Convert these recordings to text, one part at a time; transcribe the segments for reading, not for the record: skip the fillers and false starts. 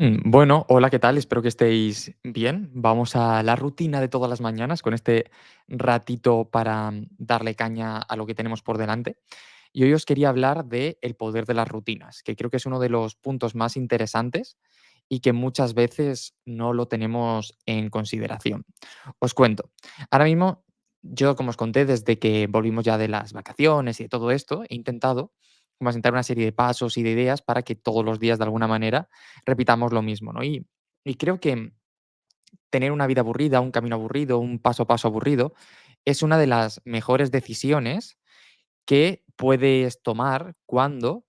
Bueno, hola, ¿qué tal? Espero que estéis bien. Vamos a la rutina de todas las mañanas con este ratito para darle caña a lo que tenemos por delante. Y hoy os quería hablar de el poder de las rutinas, que creo que es uno de los puntos más interesantes y que muchas veces no lo tenemos en consideración. Os cuento. Ahora mismo, yo, como os conté, desde que volvimos ya de las vacaciones y de todo esto, he intentado como asentar una serie de pasos y de ideas para que todos los días, de alguna manera, repitamos lo mismo, ¿no? Y creo que tener una vida aburrida, un camino aburrido, un paso a paso aburrido, es una de las mejores decisiones que puedes tomar cuando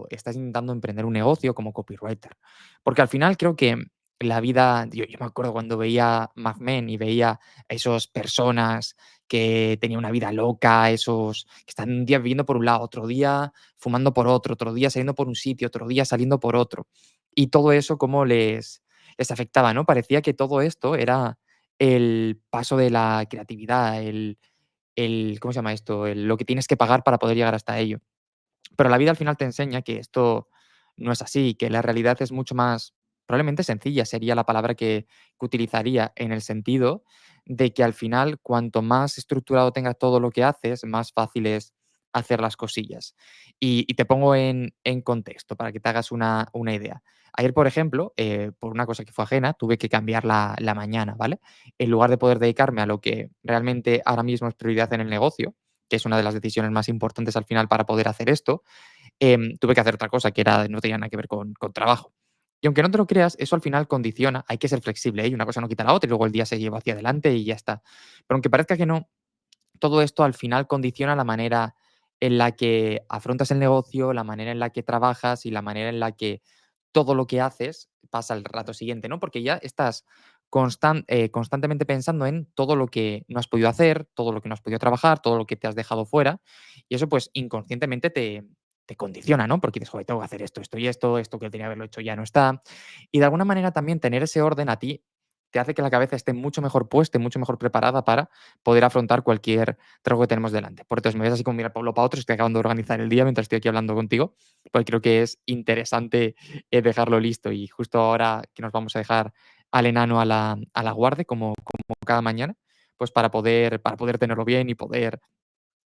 estás intentando emprender un negocio como copywriter. Porque al final creo que la vida, yo me acuerdo cuando veía Mad Men y veía a esas personas que tenían una vida loca, esos que están un día viviendo por un lado, otro día fumando por otro día saliendo por un sitio, otro día saliendo por otro. Y todo eso cómo les afectaba, ¿no? Parecía que todo esto era el paso de la creatividad, ¿cómo se llama esto? Lo que tienes que pagar para poder llegar hasta ello. Pero la vida al final te enseña que esto no es así, que la realidad es mucho más, probablemente sencilla sería la palabra que utilizaría, en el sentido de que al final cuanto más estructurado tengas todo lo que haces, más fácil es hacer las cosillas. Y te pongo en contexto para que te hagas una idea. Ayer, por ejemplo, por una cosa que fue ajena, tuve que cambiar la mañana, ¿vale? En lugar de poder dedicarme a lo que realmente ahora mismo es prioridad en el negocio, que es una de las decisiones más importantes al final para poder hacer esto, tuve que hacer otra cosa que era, no tenía nada que ver con trabajo. Y aunque no te lo creas, eso al final condiciona, hay que ser flexible, ¿eh? Y una cosa no quita la otra y luego el día se lleva hacia adelante y ya está. Pero aunque parezca que no, todo esto al final condiciona la manera en la que afrontas el negocio, la manera en la que trabajas y la manera en la que todo lo que haces pasa al rato siguiente, ¿no? Porque ya estás constantemente pensando en todo lo que no has podido hacer, todo lo que no has podido trabajar, todo lo que te has dejado fuera, y eso pues inconscientemente te condiciona, ¿no? Porque dices, joder, tengo que hacer esto y esto que tenía que haberlo hecho ya no está. Y de alguna manera también tener ese orden a ti te hace que la cabeza esté mucho mejor puesta y mucho mejor preparada para poder afrontar cualquier trago que tenemos delante. Por entonces me ves así como mirar Pablo para otro, estoy acabando de organizar el día mientras estoy aquí hablando contigo, porque creo que es interesante dejarlo listo. Y justo ahora que nos vamos a dejar al enano a la guardia, como cada mañana, pues para poder tenerlo bien y poder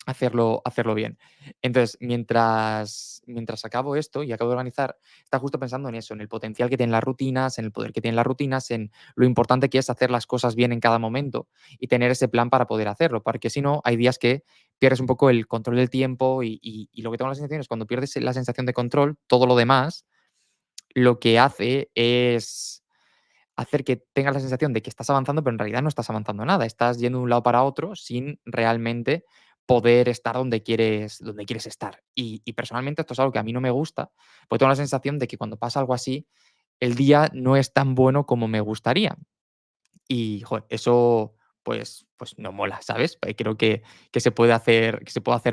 hacerlo bien. Entonces, mientras acabo esto y acabo de organizar, estaba justo pensando en eso, en el potencial que tienen las rutinas, en el poder que tienen las rutinas, en lo importante que es hacer las cosas bien en cada momento y tener ese plan para poder hacerlo, porque si no, hay días que pierdes un poco el control del tiempo y lo que tengo la sensación es cuando pierdes la sensación de control, todo lo demás lo que hace es hacer que tengas la sensación de que estás avanzando, pero en realidad no estás avanzando nada. Estás yendo de un lado para otro sin realmente poder estar donde quieres estar. Y personalmente esto es algo que a mí no me gusta, porque tengo la sensación de que cuando pasa algo así, el día no es tan bueno como me gustaría. Y, joder, eso pues no mola, ¿sabes? Creo que se puede hacer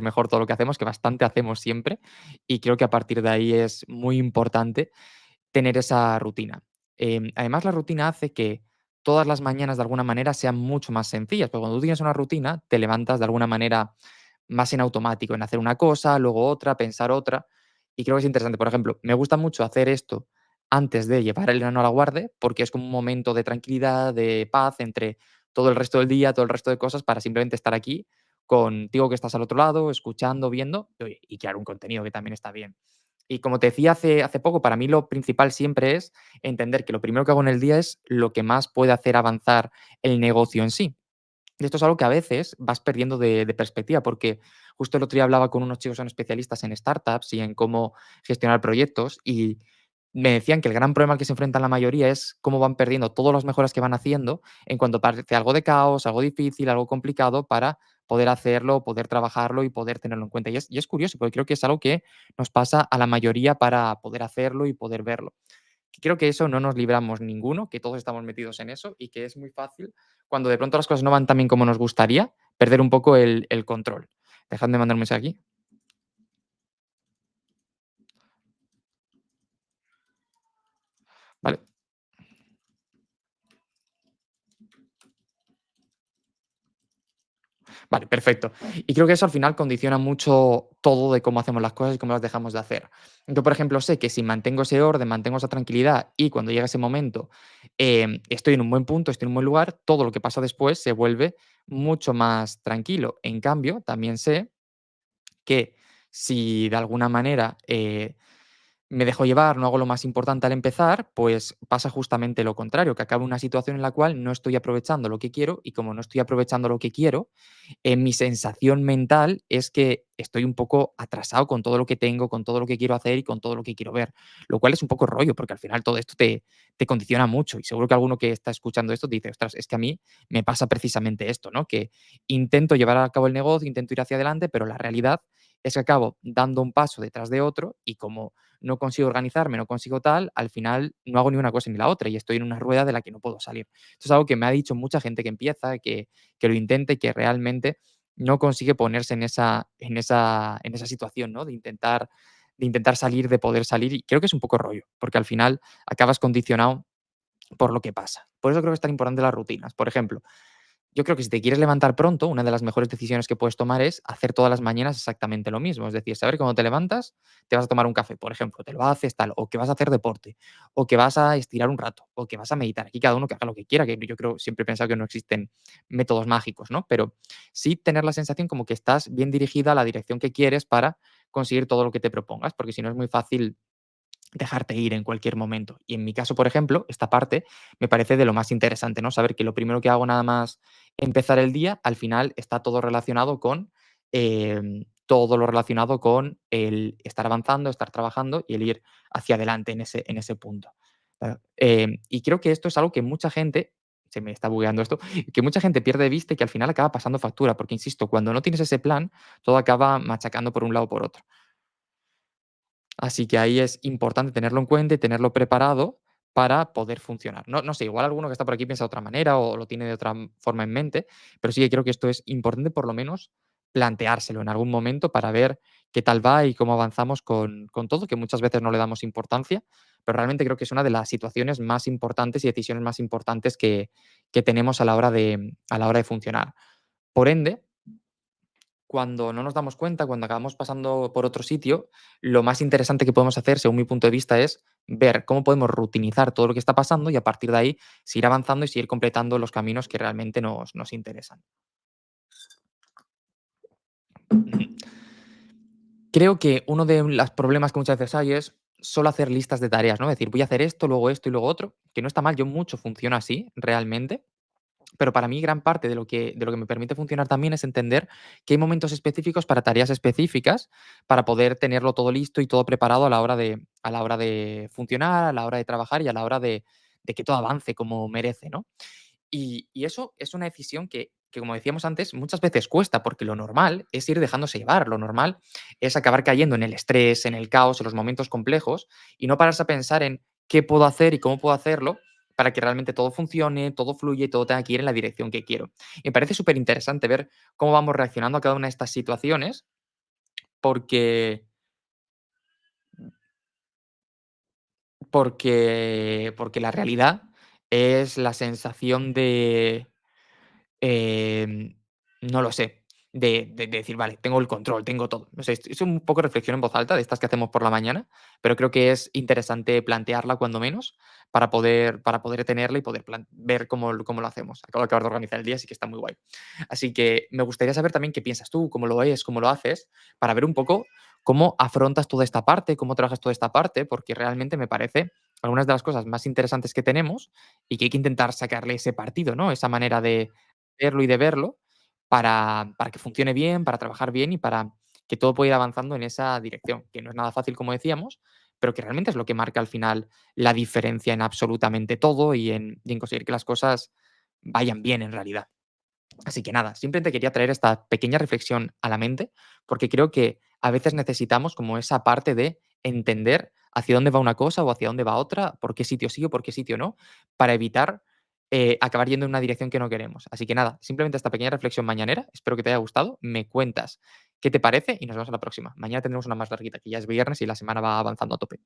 mejor todo lo que hacemos, que bastante hacemos siempre, y creo que a partir de ahí es muy importante tener esa rutina. Además, la rutina hace que todas las mañanas, de alguna manera, sean mucho más sencillas, porque cuando tú tienes una rutina, te levantas de alguna manera más en automático, en hacer una cosa, luego otra, pensar otra, y creo que es interesante. Por ejemplo, me gusta mucho hacer esto antes de llevar el enano a la guardia, porque es como un momento de tranquilidad, de paz entre todo el resto del día, todo el resto de cosas, para simplemente estar aquí contigo que estás al otro lado, escuchando, viendo, y oye, y crear un contenido que también está bien. Y como te decía hace poco, para mí lo principal siempre es entender que lo primero que hago en el día es lo que más puede hacer avanzar el negocio en sí. Y esto es algo que a veces vas perdiendo de perspectiva, porque justo el otro día hablaba con unos chicos que son especialistas en startups y en cómo gestionar proyectos y me decían que el gran problema al que se enfrentan la mayoría es cómo van perdiendo todas las mejoras que van haciendo en cuanto parece algo de caos, algo difícil, algo complicado para poder hacerlo, poder trabajarlo y poder tenerlo en cuenta. Y es curioso, porque creo que es algo que nos pasa a la mayoría para poder hacerlo y poder verlo. Creo que eso no nos libramos ninguno, que todos estamos metidos en eso y que es muy fácil, cuando de pronto las cosas no van tan bien como nos gustaría, perder un poco el control. Dejadme mandar un mensaje aquí. Vale. Vale, perfecto. Y creo que eso al final condiciona mucho todo de cómo hacemos las cosas y cómo las dejamos de hacer. Yo, por ejemplo, sé que si mantengo ese orden, mantengo esa tranquilidad y cuando llega ese momento estoy en un buen punto, estoy en un buen lugar, todo lo que pasa después se vuelve mucho más tranquilo. En cambio, también sé que si de alguna manera me dejo llevar, no hago lo más importante al empezar, pues pasa justamente lo contrario, que acabo en una situación en la cual no estoy aprovechando lo que quiero y como no estoy aprovechando lo que quiero, mi sensación mental es que estoy un poco atrasado con todo lo que tengo, con todo lo que quiero hacer y con todo lo que quiero ver, lo cual es un poco rollo, porque al final todo esto te condiciona mucho y seguro que alguno que está escuchando esto dice, ostras, es que a mí me pasa precisamente esto, ¿no? Que intento llevar a cabo el negocio, intento ir hacia adelante, pero la realidad es que acabo dando un paso detrás de otro y como no consigo organizarme, no consigo tal, al final no hago ni una cosa ni la otra y estoy en una rueda de la que no puedo salir. Esto es algo que me ha dicho mucha gente que empieza, que lo intenta y que realmente no consigue ponerse en esa situación, ¿no? De intentar salir, de poder salir. Y creo que es un poco rollo, porque al final acabas condicionado por lo que pasa. Por eso creo que es tan importante las rutinas. Por ejemplo, yo creo que si te quieres levantar pronto, una de las mejores decisiones que puedes tomar es hacer todas las mañanas exactamente lo mismo. Es decir, saber que cuando te levantas, te vas a tomar un café, por ejemplo, te lo haces tal, o que vas a hacer deporte, o que vas a estirar un rato, o que vas a meditar. Aquí cada uno que haga lo que quiera, que yo creo, siempre he pensado que no existen métodos mágicos, ¿no? Pero sí tener la sensación como que estás bien dirigida a la dirección que quieres para conseguir todo lo que te propongas, porque si no es muy fácil dejarte ir en cualquier momento. Y en mi caso, por ejemplo, esta parte me parece de lo más interesante, ¿no? Saber que lo primero que hago nada más empezar el día, al final está todo relacionado con todo lo relacionado con el estar avanzando, estar trabajando y el ir hacia adelante en ese punto. Y creo que esto es algo que mucha gente, se me está bugueando esto, que mucha gente pierde de vista y que al final acaba pasando factura, porque insisto, cuando no tienes ese plan, todo acaba machacando por un lado o por otro. Así que ahí es importante tenerlo en cuenta y tenerlo preparado para poder funcionar. No sé, igual alguno que está por aquí piensa de otra manera o lo tiene de otra forma en mente, pero sí que creo que esto es importante por lo menos planteárselo en algún momento para ver qué tal va y cómo avanzamos con todo, que muchas veces no le damos importancia, pero realmente creo que es una de las situaciones más importantes y decisiones más importantes que tenemos a la hora de funcionar. Por ende, cuando no nos damos cuenta, cuando acabamos pasando por otro sitio, lo más interesante que podemos hacer, según mi punto de vista, es ver cómo podemos rutinizar todo lo que está pasando y a partir de ahí seguir avanzando y seguir completando los caminos que realmente nos interesan. Ujú. Creo que uno de los problemas que muchas veces hay es solo hacer listas de tareas, ¿no? Es decir, voy a hacer esto y luego otro, que no está mal, yo mucho funciona así, realmente. Pero para mí gran parte de lo que me permite funcionar también es entender que hay momentos específicos para tareas específicas, para poder tenerlo todo listo y todo preparado a la hora de funcionar, a la hora de trabajar y a la hora de que todo avance como merece, ¿no? Y eso es una decisión que, como decíamos antes, muchas veces cuesta, porque lo normal es ir dejándose llevar, lo normal es acabar cayendo en el estrés, en el caos, en los momentos complejos, y no pararse a pensar en qué puedo hacer y cómo puedo hacerlo para que realmente todo funcione, todo fluya y todo tenga que ir en la dirección que quiero. Y me parece súper interesante ver cómo vamos reaccionando a cada una de estas situaciones, porque, porque la realidad es la sensación de Em, no lo sé, de decir: "Vale, tengo el control, tengo todo". No sé, es un poco reflexión en voz alta de estas que hacemos por la mañana, pero creo que es interesante plantearla cuando menos para poder tenerla y poder ver cómo lo hacemos. Acabo de acabar de organizar el día, así que está muy guay. Así que me gustaría saber también qué piensas tú, cómo lo ves, cómo lo haces, para ver un poco cómo afrontas toda esta parte, cómo trabajas toda esta parte, porque realmente me parece algunas de las cosas más interesantes que tenemos y que hay que intentar sacarle ese partido, ¿no? Esa manera de verlo y de verlo para que funcione bien, para trabajar bien y para que todo pueda ir avanzando en esa dirección, que no es nada fácil, como decíamos, pero que realmente es lo que marca al final la diferencia en absolutamente todo y en conseguir que las cosas vayan bien en realidad. Así que nada, simplemente quería traer esta pequeña reflexión a la mente, porque creo que a veces necesitamos como esa parte de entender hacia dónde va una cosa o hacia dónde va otra, por qué sitio sí o por qué sitio no, para evitar acabar yendo en una dirección que no queremos. Así que nada, simplemente esta pequeña reflexión mañanera, espero que te haya gustado, me cuentas qué te parece y nos vemos a la próxima. Mañana tendremos una más larguita, que ya es viernes y la semana va avanzando a tope.